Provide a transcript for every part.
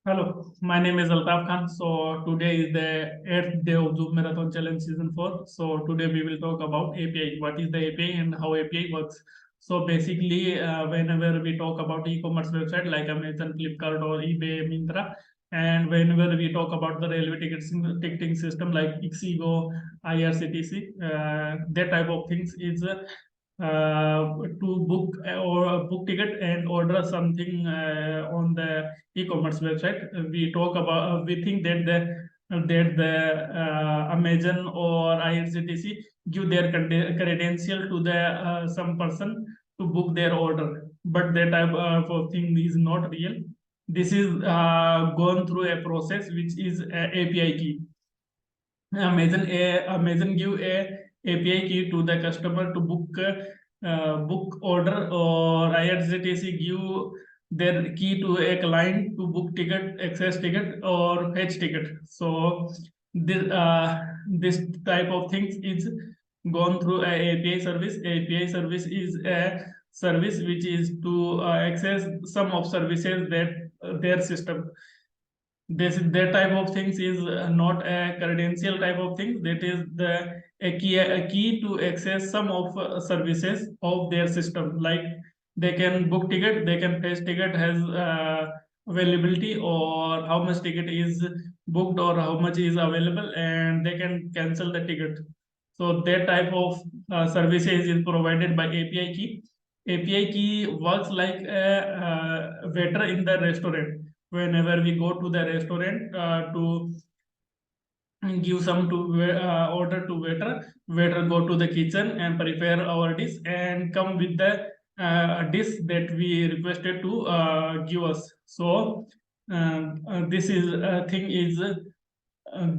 Hello, my name is Altaf Khan. So today is the eighth day of Zoom Marathon Challenge Season 4. So today we will talk about API. What is the API and how API works? So basically, whenever we talk about e-commerce website like Amazon, Flipkart, or eBay, Myntra, and whenever we talk about the railway ticketing system like Ixigo, IRCTC, that type of things is to book or book ticket and order something on the e-commerce website. We think that the Amazon or IRCTC give their credential to the some person to book their order, but that type of thing is not real. This is gone through a process which is API key. Amazon give a API key to the customer to book order, or IRCTC give their key to a client to book ticket, access ticket, or fetch ticket. So this type of things is gone through a API service. API service is a service which is to access some of services that their system. This that type of things is not a credential type of thing. That is the a key to access some of services of their system. Like they can book ticket, they can fetch ticket has availability, or how much ticket is booked or how much is available, and they can cancel the ticket. So that type of services is provided by API key. API key works like a waiter in the restaurant. Whenever we go to the restaurant to give some to order to waiter go to the kitchen and prepare our dish and come with the dish that we requested to give us. So this is thing is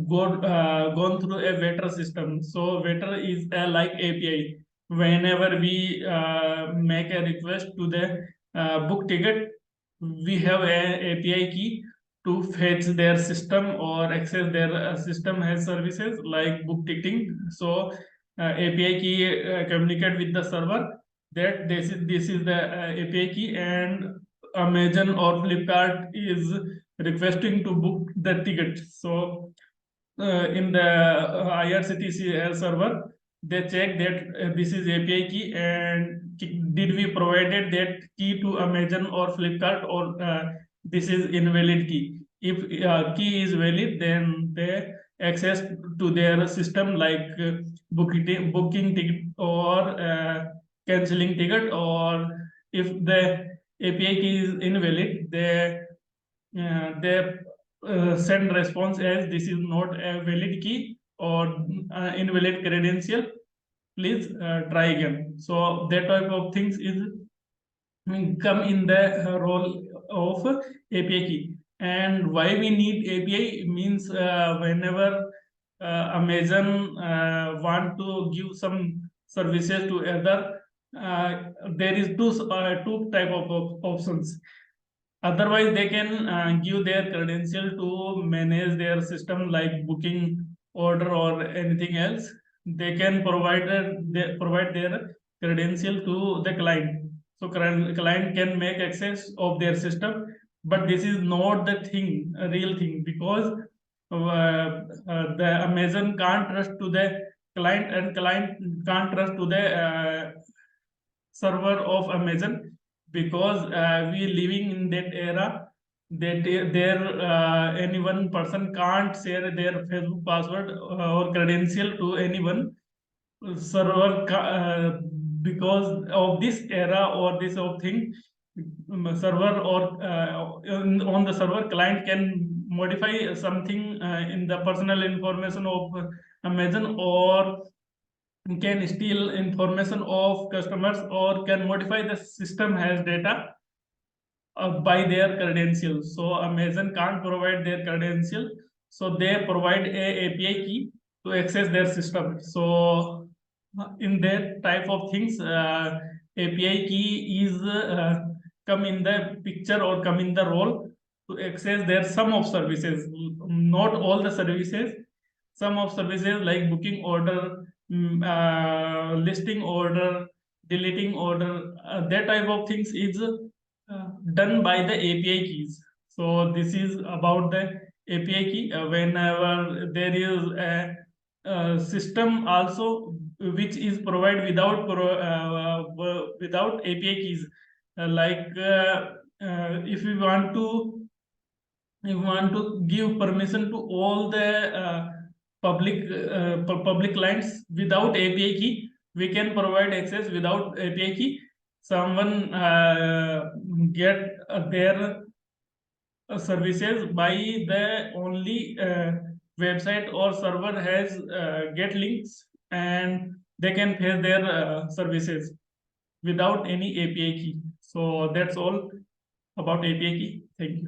gone through a waiter system. So waiter is like API. Whenever we make a request to the book ticket, we have a API key to fetch their system or access their system has services like book ticketing. So API key communicate with the server that this is the API key, and Amazon or Flipkart is requesting to book the ticket. So in the IRCTC server, they check that this is API key, and did we provided that key to Amazon or Flipkart, or this is invalid key. If key is valid, then they access to their system like booking ticket, or canceling ticket, or if the API key is invalid, they send response as this is not a valid key or invalid credential. Please try again. So that type of things is come in the role of API key. And why we need API means whenever Amazon want to give some services to other, there is two type of options. Otherwise, they can give their credential to manage their system like booking order or anything else. They can provide their credential to the client. So client can make access of their system, but this is not the thing, a real thing, because the Amazon can't trust to the client, and client can't trust to the server of Amazon, because we living in that era that there any one person can't share their Facebook password or credential to anyone server because of this era or this of thing. Server or on the server client can modify something in the personal information of Amazon, or can steal information of customers, or can modify the system has data by their credentials. So Amazon can't provide their credential, so they provide a API key to access their system. So in that type of things, API key is come in the picture or come in the role to access their sum of services, not all the services. Some of services like booking order, listing order, deleting order, that type of things is done by the API keys. So this is about the API key. Whenever there is a system also which is provided without API keys, if we want to give permission to all the public lines without API key, we can provide access without API key. Someone get their services by the only website or server has get links, and they can face their services without any API key. So that's all about API key. Thank you.